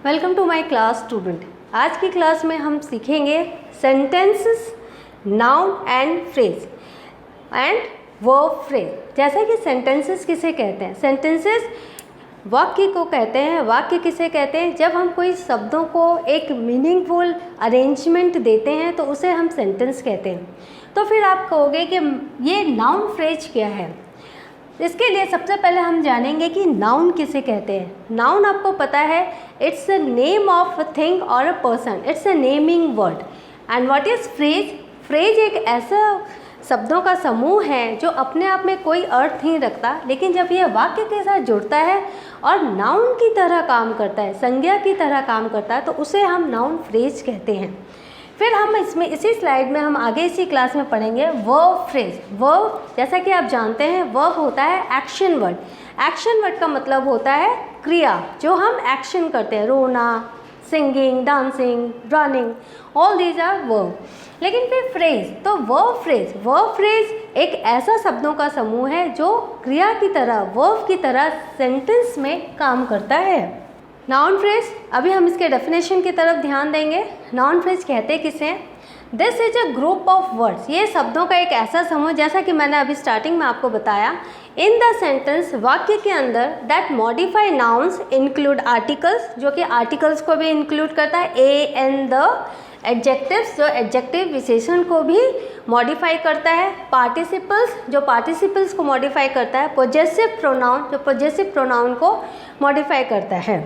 Welcome to my class student. आज की class में हम सीखेंगे sentences, noun and phrase and verb phrase. जैसा कि सेंटेंसेस किसे कहते हैं? सेंटेंसेस वाक्य को कहते हैं। वाक्य किसे कहते हैं? जब हम कोई शब्दों को एक मीनिंगफुल अरेंजमेंट देते हैं तो उसे हम सेंटेंस कहते हैं। तो फिर आप कहोगे कि ये नाउन फ्रेज क्या है? इसके लिए सबसे पहले हम जानेंगे कि नाउन किसे कहते हैं। नाउन आपको पता है, it's a name of a thing और a person, it's a naming word. And what is phrase? Phrase एक ऐसा शब्दों का समूह है जो अपने आप में कोई अर्थ नहीं रखता, लेकिन जब यह वाक्य के साथ जुड़ता है और नाउन की तरह काम करता है, संज्ञा की तरह काम करता है, तो उसे हम नाउन फ्रेज कहते हैं। फिर हम इसमें इसी स्लाइड में हम आगे इसी क्लास में पढ़ेंगे वर्ब फ्रेज। वर्ब, जैसा कि आप जानते हैं, वर्ब होता है एक्शन वर्ड। एक्शन वर्ड का मतलब होता है क्रिया, जो हम एक्शन करते हैं, रोना, singing, dancing, running, all these are verb. लेकिन फिर फ्रेज, तो वर्ब फ्रेज एक ऐसा शब्दों का समूह है जो क्रिया की तरह, वर्ब की तरह सेंटेंस में काम करता है। नाउन फ्रेज, अभी हम इसके डेफिनेशन की तरफ ध्यान देंगे। नाउन फ्रेज कहते किसे हैं? This is a group of words. ये शब्दों का एक ऐसा समूह, जैसा कि मैंने अभी स्टार्टिंग में आपको बताया, इन द सेंटेंस, वाक्य के अंदर, that modify nouns include articles, जो कि आर्टिकल्स को भी इंक्लूड करता है, ए एंड द एडजेक्टिव्स, जो एडजेक्टिव विशेषण को भी मॉडिफाई करता है, पार्टिसिपल्स, जो पार्टिसिपल्स को मॉडिफाई करता है, पोजेसिव प्रोनाउन, जो पोजेसिव प्रोनाउन को मॉडिफाई करता है।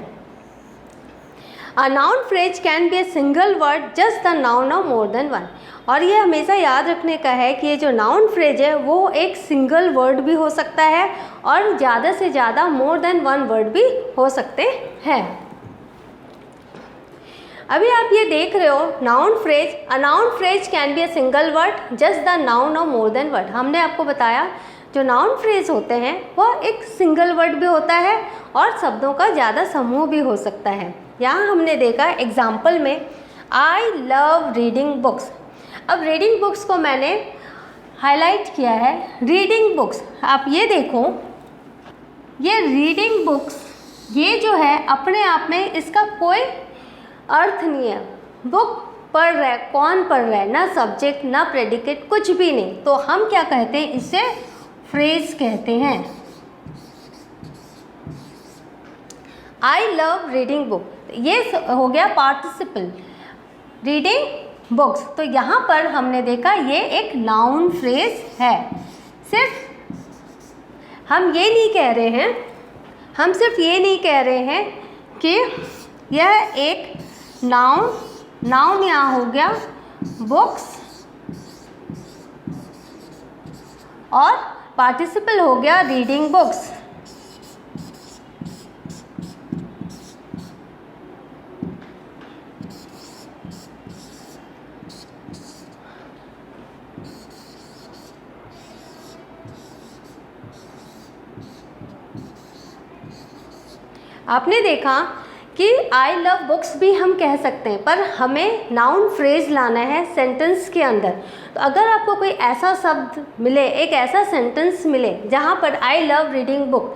A noun phrase can be a single word, just the noun or more than one। और ये हमेशा याद रखने का है कि ये जो नाउन फ्रेज है वो एक सिंगल वर्ड भी हो सकता है और ज़्यादा से ज़्यादा मोर देन वन वर्ड भी हो सकते हैं। अभी आप ये देख रहे हो noun phrase. A noun phrase can be a single word, just the noun और मोर देन वर्ड। हमने आपको बताया जो नाउन फ्रेज होते हैं वह एक सिंगल वर्ड भी होता है और शब्दों का ज़्यादा समूह भी हो सकता है। यहाँ हमने देखा एग्जाम्पल में, आई लव रीडिंग बुक्स। अब रीडिंग बुक्स को मैंने हाईलाइट किया है। रीडिंग बुक्स, आप ये देखो, ये रीडिंग बुक्स, ये जो है अपने आप में इसका कोई अर्थ नहीं है। बुक पढ़ रहा है, कौन पढ़ रहा है, ना सब्जेक्ट ना प्रेडिकेट, कुछ भी नहीं। तो हम क्या कहते हैं? इसे फ्रेज कहते हैं। आई लव रीडिंग बुक, ये हो गया पार्टिसिपल, रीडिंग बुक्स। तो यहाँ पर हमने देखा ये एक नाउन फ्रेज है। सिर्फ हम ये नहीं कह रहे हैं, हम सिर्फ ये नहीं कह रहे हैं कि यह एक नाउन यहाँ हो गया बुक्स और पार्टिसिपल हो गया रीडिंग बुक्स। आपने देखा कि आई लव बुक्स भी हम कह सकते हैं, पर हमें नाउन फ्रेज लाना है सेंटेंस के अंदर। तो अगर आपको कोई ऐसा शब्द मिले, एक ऐसा सेंटेंस मिले जहाँ पर I love reading book,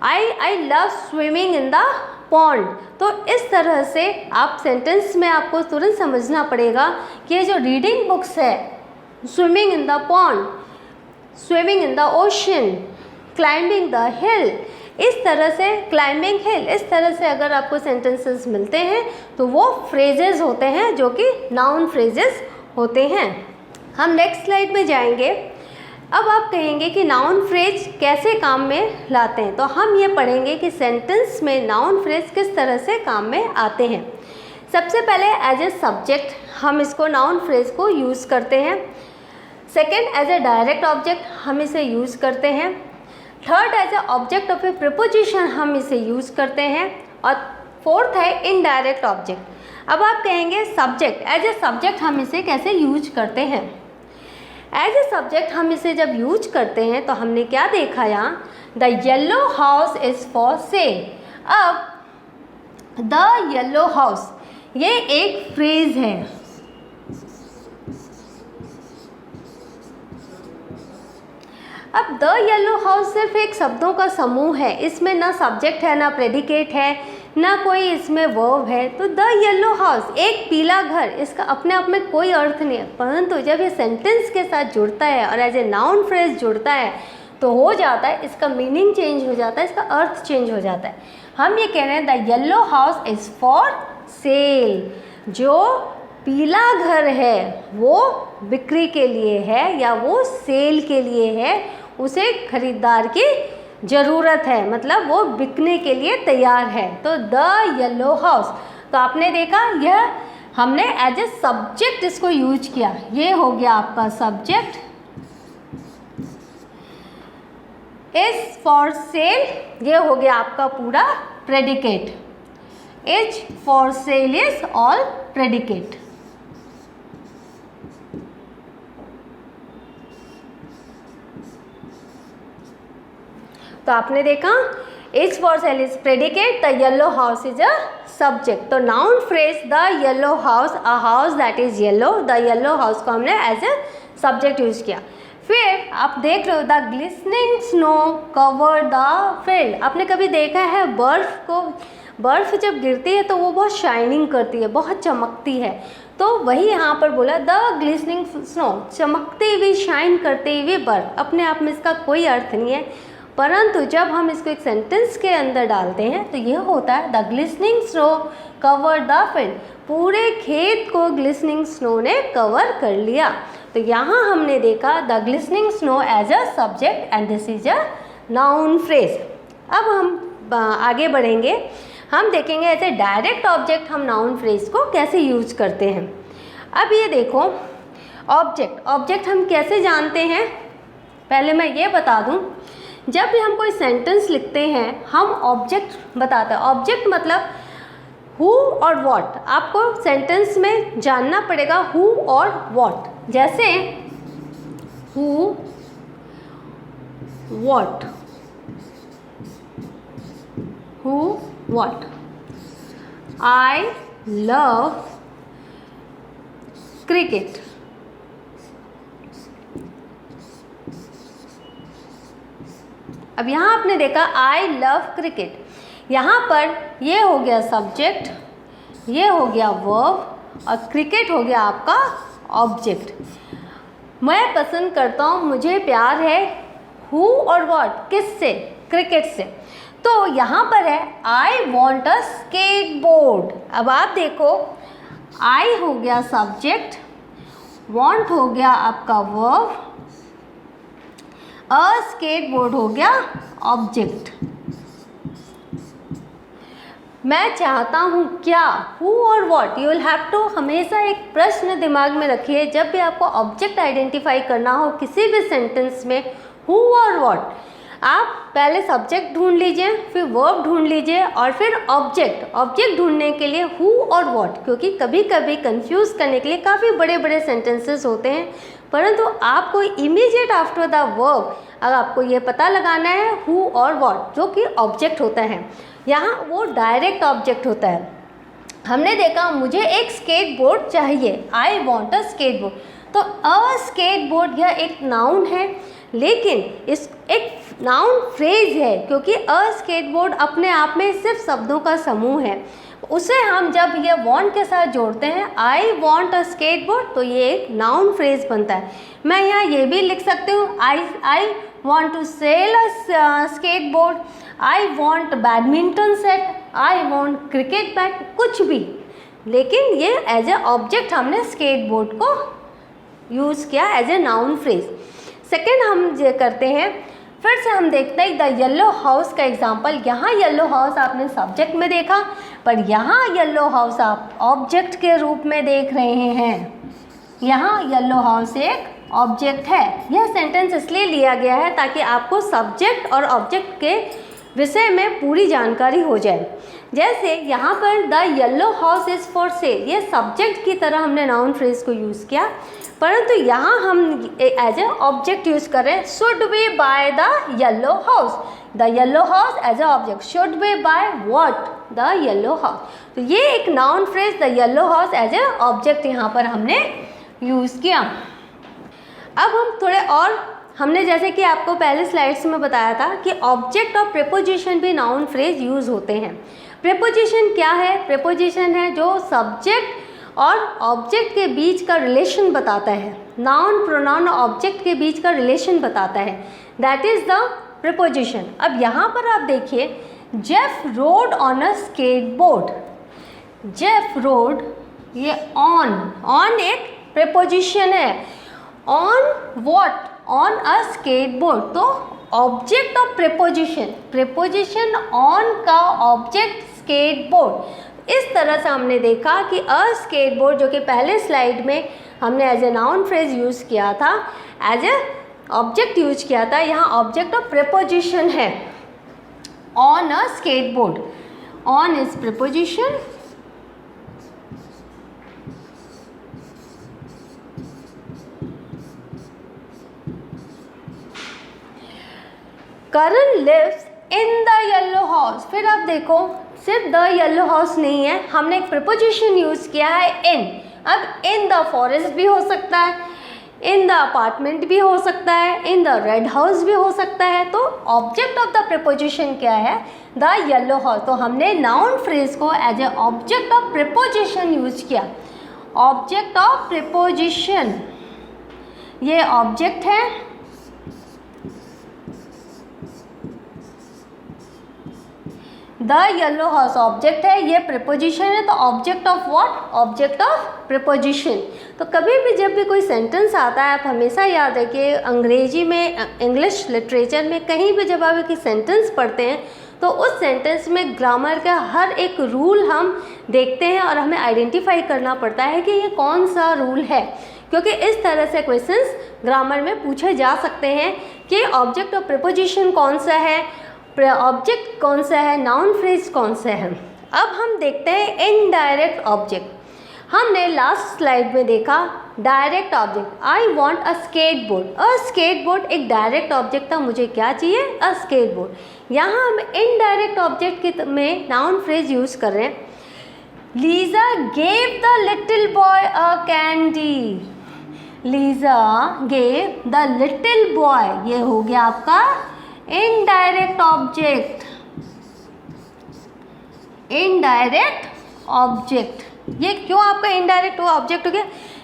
I love swimming in the pond, तो इस तरह से आप सेंटेंस में आपको तुरंत समझना पड़ेगा कि ये जो रीडिंग बुक्स है, swimming in the pond, swimming in the ocean, climbing the हिल, इस तरह से, क्लाइंबिंग हिल, इस तरह से अगर आपको सेंटेंसेस मिलते हैं तो वो फ्रेजेस होते हैं जो कि नाउन फ्रेजेस होते हैं। हम नेक्स्ट स्लाइड में जाएंगे। अब आप कहेंगे कि नाउन फ्रेज कैसे काम में लाते हैं, तो हम ये पढ़ेंगे कि सेंटेंस में नाउन फ्रेज किस तरह से काम में आते हैं। सबसे पहले एज ए सब्जेक्ट हम इसको, नाउन फ्रेज को यूज़ करते हैं। Second, as a direct object हम इसे यूज़ करते हैं। Third, as a object of a preposition हम इसे यूज़ करते हैं। और फोर्थ है इनडायरेक्ट ऑब्जेक्ट। अब आप कहेंगे सब्जेक्ट, एज ए सब्जेक्ट हम इसे कैसे यूज करते हैं? एज ए सब्जेक्ट हम इसे जब यूज करते हैं तो हमने क्या देखा यहाँ? The yellow house is for sale. अब द येलो हाउस ये एक फ्रेज है। अब द येलो हाउस सिर्फ एक शब्दों का समूह है, इसमें ना सब्जेक्ट है ना प्रेडिकेट है, ना कोई इसमें वर्ब है। तो द येलो हाउस, एक पीला घर, इसका अपने आप में कोई अर्थ नहीं है, परंतु जब ये सेंटेंस के साथ जुड़ता है और एज ए नाउन फ्रेज जुड़ता है तो हो जाता है, इसका मीनिंग चेंज हो जाता है, इसका अर्थ चेंज हो जाता है। हम ये कह रहे हैं the yellow house is for sale, जो पीला घर है वो बिक्री के लिए है या वो सेल के लिए है, उसे खरीदार की ज़रूरत है, मतलब वो बिकने के लिए तैयार है। तो द येलो हाउस, तो आपने देखा यह हमने एज ए सब्जेक्ट इसको यूज किया, ये हो गया आपका सब्जेक्ट। इज फॉर सेल, ये हो गया आपका पूरा predicate. Is for sale is all predicate. तो आपने देखा is for sale is predicate, the yellow house is a subject. तो noun phrase the yellow house, a house that is yellow, the yellow house को हमने as a subject use किया। फिर आप देख रहे हो the glistening snow cover the field. आपने कभी देखा है बर्फ़ को, बर्फ़ जब गिरती है तो वो बहुत शाइनिंग करती है, बहुत चमकती है, तो वही यहाँ पर बोला द ग्लिसनिंग स्नो, चमकती हुई शाइन करती हुई बर्फ़। अपने आप में इसका कोई अर्थ नहीं है, परंतु जब हम इसको एक सेंटेंस के अंदर डालते हैं तो ये होता है the glistening snow cover the field, पूरे खेत को ग्लिसनिंग स्नो ने कवर कर लिया। तो यहाँ हमने देखा the glistening snow as a subject and this is a noun phrase. अब हम आगे बढ़ेंगे, हम देखेंगे ऐसे डायरेक्ट ऑब्जेक्ट हम नाउन फ्रेज को कैसे यूज करते हैं। अब ये देखो ऑब्जेक्ट, ऑब्जेक्ट हम कैसे जानते हैं, पहले मैं ये बता दूं, जब भी हम कोई सेंटेंस लिखते हैं हम ऑब्जेक्ट बताते हैं। ऑब्जेक्ट मतलब हु और व्हाट, आपको सेंटेंस में जानना पड़ेगा हु और व्हाट। जैसे who, what, who what, I love cricket. अब यहाँ आपने देखा आई लव क्रिकेट, यहाँ पर ये हो गया सब्जेक्ट, ये हो गया वर्ब और क्रिकेट हो गया आपका ऑब्जेक्ट। मैं पसंद करता हूँ, मुझे प्यार है, हु और व्हाट, किससे, क्रिकेट से। तो यहाँ पर है I want a skateboard. अब आप देखो आई हो गया सब्जेक्ट, वॉन्ट हो गया आपका वर्ब, अ स्केट बोर्ड हो गया ऑब्जेक्ट। मैं चाहता हूँ क्या, हु और what, you will have to हमेशा एक प्रश्न दिमाग में रखिए जब भी आपको ऑब्जेक्ट आइडेंटिफाई करना हो किसी भी सेंटेंस में, हु और व्हाट। आप पहले सब्जेक्ट ढूंढ लीजिए, फिर वर्ब ढूंढ लीजिए और फिर ऑब्जेक्ट। ऑब्जेक्ट ढूंढने के लिए हु और व्हाट, क्योंकि कभी कभी कंफ्यूज करने के लिए काफ़ी बड़े बड़े सेंटेंसेस होते हैं, परंतु आपको इमीडिएट आफ्टर द वर्ब अगर आपको ये पता लगाना है हु और व्हाट, जो कि ऑब्जेक्ट होता है, यहाँ वो डायरेक्ट ऑब्जेक्ट होता है। हमने देखा मुझे एक स्केट बोर्ड चाहिए, I want a skateboard, तो अ स्केट बोर्ड यह एक नाउन है, लेकिन इस एक नाउन फ्रेज है, क्योंकि अ स्केट बोर्ड अपने आप में सिर्फ शब्दों का समूह है। उसे हम जब ये वॉन्ट के साथ जोड़ते हैं, I want a skateboard, तो ये एक नाउन फ्रेज बनता है। मैं यहाँ ये भी लिख सकती हूँ I want to sell a skateboard, I want badminton set, I want cricket bat, कुछ भी, लेकिन ये एज ए ऑब्जेक्ट हमने स्केट बोर्ड को यूज़ किया as a noun phrase. Second हम ये करते हैं, फिर से हम देखते हैं द येलो हाउस का एग्जाम्पल। यहाँ येलो हाउस आपने सब्जेक्ट में देखा, पर यहाँ येलो हाउस आप ऑब्जेक्ट के रूप में देख रहे हैं। यहाँ येलो हाउस एक ऑब्जेक्ट है। यह सेंटेंस इसलिए लिया गया है ताकि आपको सब्जेक्ट और ऑब्जेक्ट के विषय में पूरी जानकारी हो जाए। जैसे यहाँ पर the yellow house is for sale, ये सब्जेक्ट की तरह हमने नाउन फ्रेज को यूज़ किया, परंतु यहाँ हम एज ए ऑब्जेक्ट यूज़ कर रहे हैं। Should we buy the yellow house, the yellow house as a object, should we buy what, the yellow house. तो ये एक noun phrase the yellow house as a object यहाँ पर हमने use किया। अब हम थोड़े और, हमने जैसे कि आपको पहले स्लाइड्स में बताया था कि ऑब्जेक्ट और प्रीपोजिशन भी नाउन फ्रेज यूज़ होते हैं, प्रीपोजिशन क्या है? प्रीपोजिशन है जो सब्जेक्ट और ऑब्जेक्ट के बीच का रिलेशन बताता है, नाउन प्रोनाउन ऑब्जेक्ट के बीच का रिलेशन बताता है, दैट इज़ द प्रीपोजिशन। अब यहाँ पर आप देखिए, Jeff road on a skateboard. Jeff road, ये ऑन एक प्रीपोजिशन है। On what? On a skateboard. तो ऑब्जेक्ट ऑफ प्रीपोजिशन ऑन का ऑब्जेक्ट स्केटबोर्ड। इस तरह से हमने देखा कि अ स्केटबोर्ड, जो कि पहले स्लाइड में हमने as a noun phrase use किया था, एज ए ऑब्जेक्ट यूज किया था, यहाँ ऑब्जेक्ट ऑफ प्रीपोजिशन है on a skateboard. On is preposition, Karan lives in the yellow house. फिर आप देखो, सिर्फ द येलो हाउस नहीं है, हमने एक प्रीपोजिशन यूज़ किया है इन। अब इन द फॉरेस्ट भी हो सकता है, इन द अपार्टमेंट भी हो सकता है, इन द रेड हाउस भी हो सकता है। तो ऑब्जेक्ट ऑफ द प्रीपोजिशन क्या है? The yellow house. तो हमने नाउन फ्रेज को as a object of preposition use किया। ऑब्जेक्ट ऑफ प्रीपोजिशन, ये ऑब्जेक्ट है, द येलो हाउस ऑब्जेक्ट है, ये प्रीपोजिशन है। तो object of what? Object of preposition. तो कभी भी जब भी कोई सेंटेंस आता है, आप हमेशा याद रखिए, अंग्रेजी में, इंग्लिश लिटरेचर में कहीं भी जब आप एक सेंटेंस पढ़ते हैं तो उस सेंटेंस में ग्रामर का हर एक रूल हम देखते हैं और हमें आइडेंटिफाई करना पड़ता है कि ये कौन सा रूल है, क्योंकि इस तरह से क्वेश्चंस ग्रामर में पूछे जा सकते हैं कि ऑब्जेक्ट ऑफ प्रीपोजिशन कौन सा है, ऑब्जेक्ट कौन सा है, नाउन फ्रेज कौन सा है। अब हम देखते हैं इनडायरेक्ट ऑब्जेक्ट। हमने लास्ट स्लाइड में देखा डायरेक्ट ऑब्जेक्ट, आई वॉन्ट अ स्केटबोर्ड। अ स्केटबोर्ड एक डायरेक्ट ऑब्जेक्ट था, मुझे क्या चाहिए? अ स्केटबोर्ड। यहाँ हम इनडायरेक्ट ऑब्जेक्ट के में नाउन फ्रेज यूज़ कर रहे हैं। Lisa gave the little boy a candy. Lisa gave the little boy, ये हो गया आपका इनडायरेक्ट ऑब्जेक्ट। इनडायरेक्ट ऑब्जेक्ट, ये क्यों आपका इनडायरेक्ट ऑब्जेक्ट हो गया?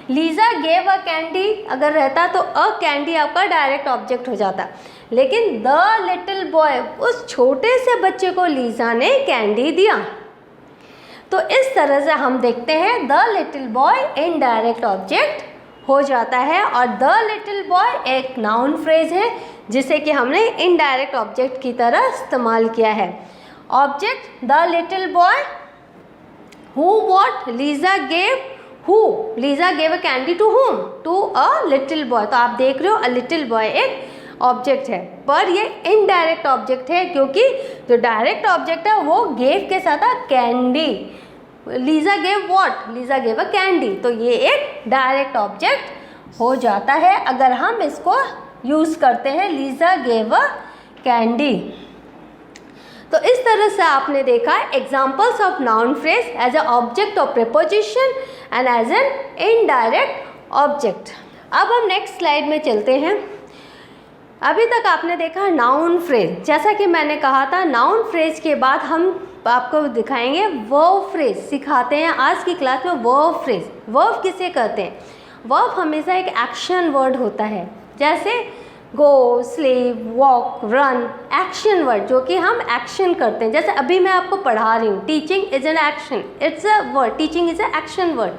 लीजा गेव अ कैंडी अगर रहता तो अ कैंडी आपका डायरेक्ट ऑब्जेक्ट हो जाता, लेकिन द लिटिल बॉय, उस छोटे से बच्चे को लीजा ने कैंडी दिया। तो इस तरह से हम देखते हैं the little boy indirect object हो जाता है और द लिटिल बॉय एक नाउन फ्रेज है जिसे कि हमने इनडायरेक्ट ऑब्जेक्ट की तरह इस्तेमाल किया है। Object the little boy, who what? Lisa gave, who? Lisa gave a candy to whom? To a little boy. तो आप देख रहे हो अ लिटिल बॉय एक ऑब्जेक्ट है, पर ये इनडायरेक्ट ऑब्जेक्ट है क्योंकि जो डायरेक्ट ऑब्जेक्ट है वो गेव के साथ candy. Lisa gave what? Lisa gave a candy. तो ये एक डायरेक्ट ऑब्जेक्ट हो जाता है अगर हम इसको यूज़ करते हैं, लीजा गेव अ कैंडी। तो इस तरह से आपने देखा examples of noun phrase as a object of preposition and as an indirect object. अब हम नेक्स्ट स्लाइड में चलते हैं। अभी तक आपने देखा नाउन फ्रेज, जैसा कि मैंने कहा था नाउन फ्रेज के बाद हम आपको दिखाएंगे वर्ब फ्रेज, सिखाते हैं आज की क्लास में वर्ब फ्रेज। वर्ब किसे कहते हैं? वर्ब हमेशा एक एक्शन वर्ड होता है, जैसे go, sleep, walk, run, action word जो कि हम एक्शन करते हैं। जैसे अभी मैं आपको पढ़ा रही हूँ, teaching is an action, it's a word, teaching is a action word.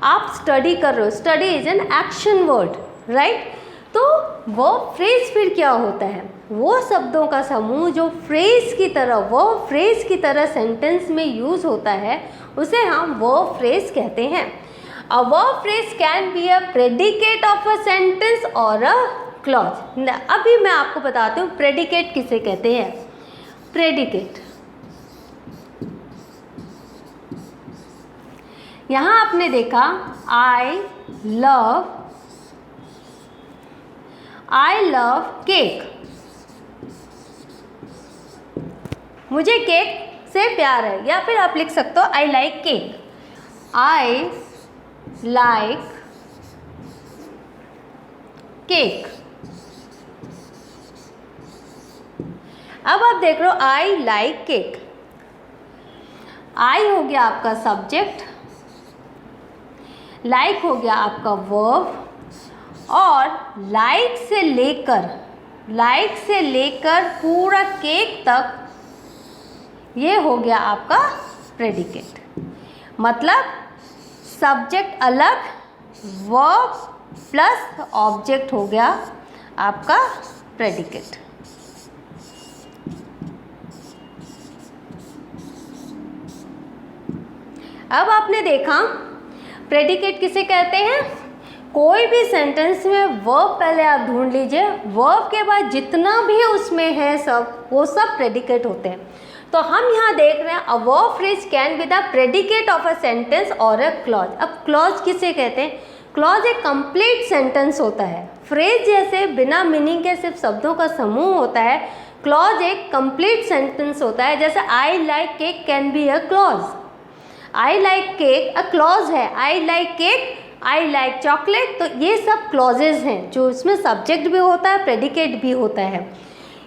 आप स्टडी कर रहे हो, study is an action word, right. तो वर्ब फ्रेज फिर क्या होता है? वो शब्दों का समूह जो फ्रेज की तरह, वर्ब फ्रेज की तरह सेंटेंस में यूज़ होता है, उसे हम वर्ब फ्रेज कहते हैं। A verb phrase can be a predicate of a sentence और अ क्लॉज। अभी मैं आपको बताती हूँ प्रेडिकेट किसे कहते हैं। प्रेडिकेट, यहाँ आपने देखा आई लव केक, मुझे केक से प्यार है, या फिर आप लिख सकते हो आई like cake. I like cake. अब आप देख रहे हो आई लाइक केक, आई हो गया आपका सब्जेक्ट, लाइक हो गया आपका वर्ब, और लाइक से लेकर पूरा केक तक ये हो गया आपका प्रेडिकेट। मतलब सब्जेक्ट अलग, वर्ब प्लस ऑब्जेक्ट हो गया आपका प्रेडिकेट। अब आपने देखा प्रेडिकेट किसे कहते हैं। कोई भी सेंटेंस में वर्ब पहले आप ढूंढ लीजिए, वर्ब के बाद जितना भी उसमें है सब, वो सब प्रेडिकेट होते हैं। तो हम यहाँ देख रहे हैं a verb phrase can be the predicate of a sentence और अ क्लॉज। अब क्लॉज किसे कहते हैं? क्लॉज एक कंप्लीट सेंटेंस होता है। फ्रेज जैसे बिना मीनिंग के सिर्फ शब्दों का समूह होता है, क्लॉज एक कंप्लीट सेंटेंस होता है। जैसे I like cake can be a clause, I like cake a clause है, I like cake, I like chocolate, तो ये सब क्लॉजेज हैं जो इसमें सब्जेक्ट भी होता है, प्रेडिकेट भी होता है।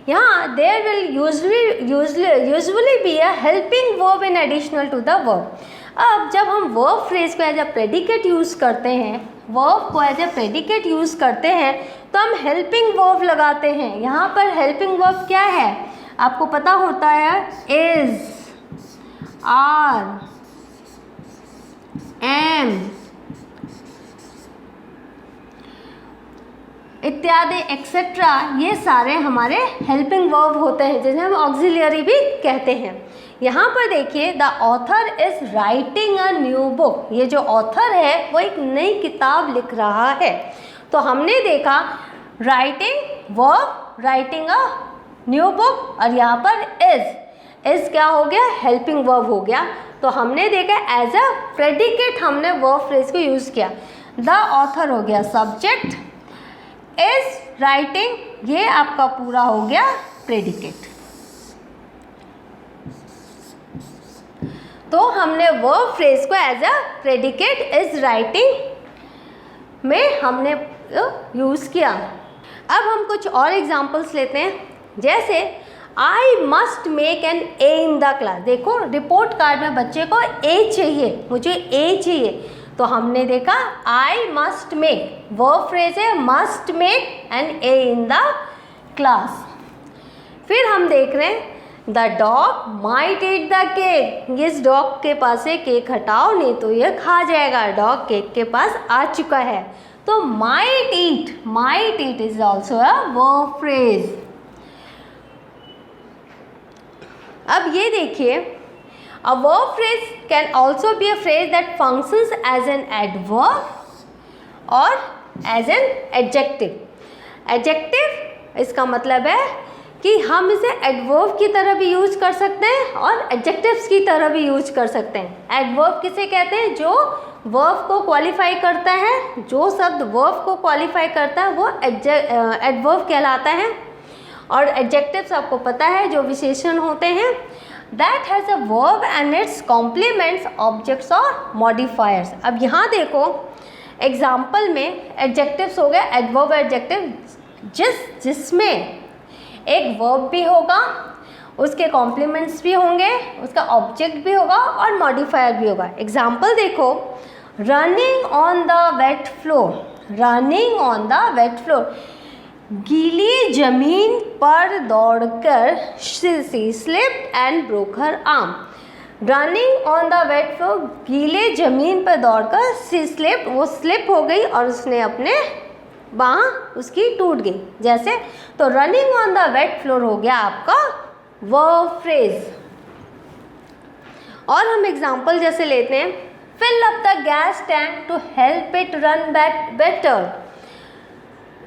यहाँ there will usually be a helping verb in additional to the verb. अब जब हम वर्ब फ्रेज को एज अ प्रेडिकेट यूज़ करते हैं, वर्ब को एज अ प्रेडिकेट यूज़ करते हैं, तो हम हेल्पिंग वर्ब लगाते हैं। यहाँ पर हेल्पिंग वर्ब क्या है आपको पता होता है, इज, आर, एम इत्यादि एक्सेट्रा, ये सारे हमारे हेल्पिंग वर्ब होते हैं जिन्हें हम ऑक्सिलियरी भी कहते हैं। यहाँ पर देखिए the author is writing a new book, ये जो ऑथर है वो एक नई किताब लिख रहा है। तो हमने देखा writing verb, writing a new book, और यहाँ पर इज क्या हो गया, हेल्पिंग वर्ब हो गया। तो हमने देखा एज अ प्रेडिकेट हमने वर्ब फ्रेज को यूज़ किया। द ऑथर हो गया सब्जेक्ट, इज राइटिंग, ये आपका पूरा हो गया प्रेडिकेट। तो हमने वर्ब फ्रेज को as a predicate is writing में हमने यूज़ किया। अब हम कुछ और एग्जांपल्स लेते हैं। जैसे I must make an A in the class. देखो रिपोर्ट कार्ड में बच्चे को ए चाहिए, मुझे ए चाहिए, तो हमने देखा I must make, verb phrase है must make an A in the class. फिर हम देख रहे हैं the dog might eat the cake, इस डॉग के पास से केक हटाओ नहीं तो ये खा जाएगा, डॉग केक के पास आ चुका है। तो might eat is also a verb phrase. अब ये देखिए a verb phrase can also be a phrase that functions as an adverb or as an adjective. Adjective इसका मतलब है कि हम इसे adverb की तरह भी यूज कर सकते हैं और adjectives की तरह भी यूज कर सकते हैं। Adverb किसे कहते हैं? जो verb को क्वालिफाई करता है, जो शब्द verb को क्वालिफाई करता है वो adverb कहलाता है। और adjectives आपको पता है जो विशेषण होते हैं, that has a verb and its complements, objects और modifiers। अब यहाँ देखो एग्जाम्पल में adjectives हो गया, adverb adjective, जिसमें एक verb भी होगा, उसके complements भी होंगे, उसका object भी होगा और modifier भी होगा। एग्जाम्पल देखो running on the wet floor, running on the wet floor, गीली जमीन पर दौड़कर she slipped and broke her arm. Running on the wait floor, गीले जमीन पर दौड़कर शी स्लिप्ड, वो स्लिप हो गई और उसने अपने बाँह उसकी टूट गई जैसे। तो running on the wait floor हो गया आपका वर्ब फ्रेज। और हम एग्जांपल जैसे लेते हैं fill up the gas tank to help it run better.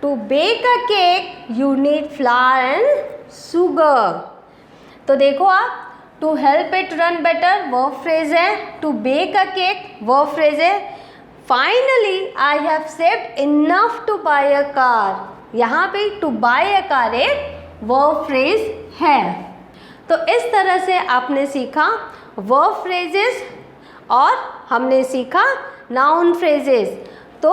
To bake a cake you need flour and sugar। तो देखो आप to help it run better verb phrase है, to bake a cake verb phrase है, finally I have saved enough to buy a car, यहाँ पे to buy a car एक verb phrase है। तो इस तरह से आपने सीखा verb phrases और हमने सीखा noun phrases। तो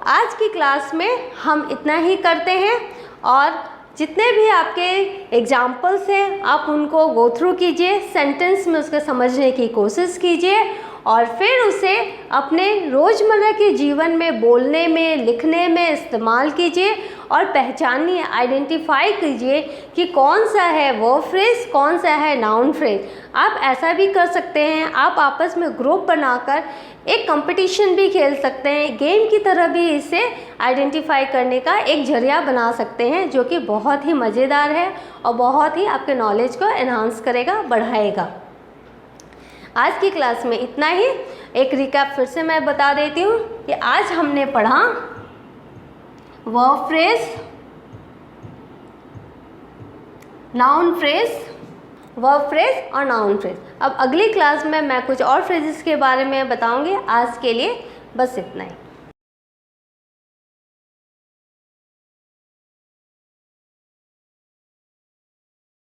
आज की क्लास में हम इतना ही करते हैं और जितने भी आपके एग्जाम्पल्स हैं आप उनको गो थ्रू कीजिए, सेंटेंस में उसके समझने की कोशिश कीजिए और फिर उसे अपने रोज़मर्रा के जीवन में बोलने में, लिखने में इस्तेमाल कीजिए और पहचानिए, आइडेंटिफाई कीजिए कि कौन सा है वर्ब फ्रेज, कौन सा है नाउन फ्रेज। आप ऐसा भी कर सकते हैं, आप आपस में ग्रुप बनाकर एक कंपटीशन भी खेल सकते हैं, गेम की तरह भी इसे आइडेंटिफाई करने का एक जरिया बना सकते हैं, जो कि बहुत ही मज़ेदार है और बहुत ही आपके नॉलेज को एनहांस करेगा, बढ़ाएगा। आज की क्लास में इतना ही। एक रिकैप फिर से मैं बता देती हूँ कि आज हमने पढ़ा verb phrase, noun phrase, verb phrase और नाउन फ्रेज। अब अगली क्लास में मैं कुछ और फ्रेजेस के बारे में बताऊँगी। आज के लिए बस इतना ही।